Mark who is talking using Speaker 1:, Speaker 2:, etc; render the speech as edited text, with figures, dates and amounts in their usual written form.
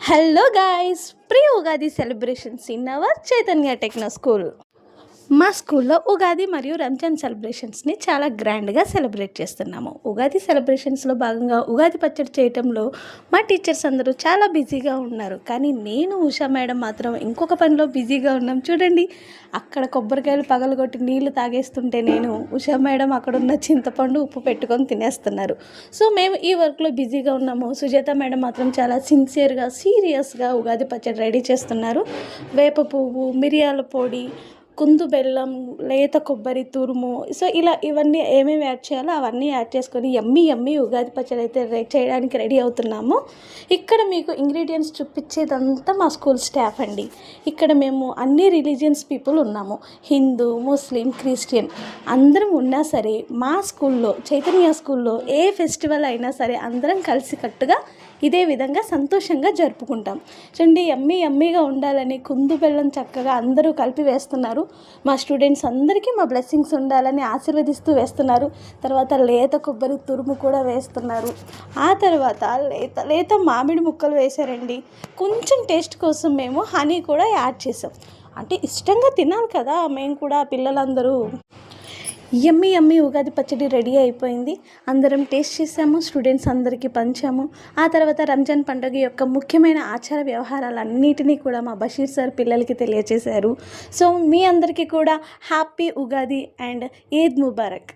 Speaker 1: Hello guys, pre-Ugadi celebrations in our Chaitanya Techno School. మా స్కూల్లో ఉగాది మరియు రంజాన్ సెలబ్రేషన్స్ని చాలా గ్రాండ్గా సెలబ్రేట్ చేస్తున్నాము. ఉగాది సెలబ్రేషన్స్లో భాగంగా ఉగాది పచ్చడి చేయటంలో మా టీచర్స్ అందరూ చాలా బిజీగా ఉన్నారు. కానీ నేను ఉషా మేడం మాత్రం ఇంకొక పనిలో బిజీగా ఉన్నాం. చూడండి, అక్కడ కొబ్బరికాయలు పగలగొట్టి నీళ్లు తాగేస్తుంటే నేను ఉషా మేడం అక్కడ ఉన్న చింతపండు ఉప్పు పెట్టుకొని తినేస్తున్నారు. సో మేము ఈ వర్క్లో బిజీగా ఉన్నాము. సుజాత మేడం మాత్రం చాలా సిన్సియర్గా సీరియస్గా ఉగాది పచ్చడి రెడీ చేస్తున్నారు. వేప పువ్వు, మిరియాల పొడి, కుందు బెల్లం, లేత కొబ్బరి తురుము, సో ఇలా ఇవన్నీ ఏమేమి యాడ్ చేయాలో అవన్నీ యాడ్ చేసుకొని యమ్మీ ఉగాది పచ్చడి అయితే చేయడానికి రెడీ అవుతున్నాము. ఇక్కడ మీకు ఇంగ్రీడియంట్స్ చూపించేదంతా మా స్కూల్ స్టాఫ్ అండి. ఇక్కడ మేము అన్ని రిలీజియన్స్ పీపుల్ ఉన్నాము. హిందూ, ముస్లిం, క్రిస్టియన్ అందరం ఉన్నా సరే మా స్కూల్లో, చైతన్య స్కూల్లో ఏ ఫెస్టివల్ అయినా సరే అందరం కలిసికట్టుగా ఇదే విధంగా సంతోషంగా జరుపుకుంటాం. చూడండి, యమ్మీగా ఉండాలని కుందు బెల్లం చక్కగా అందరూ కలిపి వేస్తున్నారు. మా స్టూడెంట్స్ అందరికీ మా బ్లెస్సింగ్స్ ఉండాలని ఆశీర్వదిస్తూ వేస్తున్నారు. తర్వాత లేత కొబ్బరి తురుము కూడా వేస్తున్నారు. ఆ తర్వాత లేత మామిడి ముక్కలు వేశారండి. కొంచెం టేస్ట్ కోసం మేము హనీ కూడా యాడ్ చేసాం. అంటే ఇష్టంగా తినాలి కదా మేము కూడా, పిల్లలందరూ. యమ్మీ ఉగాది పచ్చడి రెడీ అయిపోయింది. అందరం టేస్ట్ చేసాము, స్టూడెంట్స్ అందరికీ పంచాము. ఆ తర్వాత రంజాన్ పండుగ యొక్క ముఖ్యమైన ఆచార వ్యవహారాలన్నిటినీ కూడా మా బషీర్ సార్ పిల్లలకి తెలియజేశారు. సో మీ అందరికీ కూడా హ్యాపీ ఉగాది అండ్ ఈద్ ముబారక్.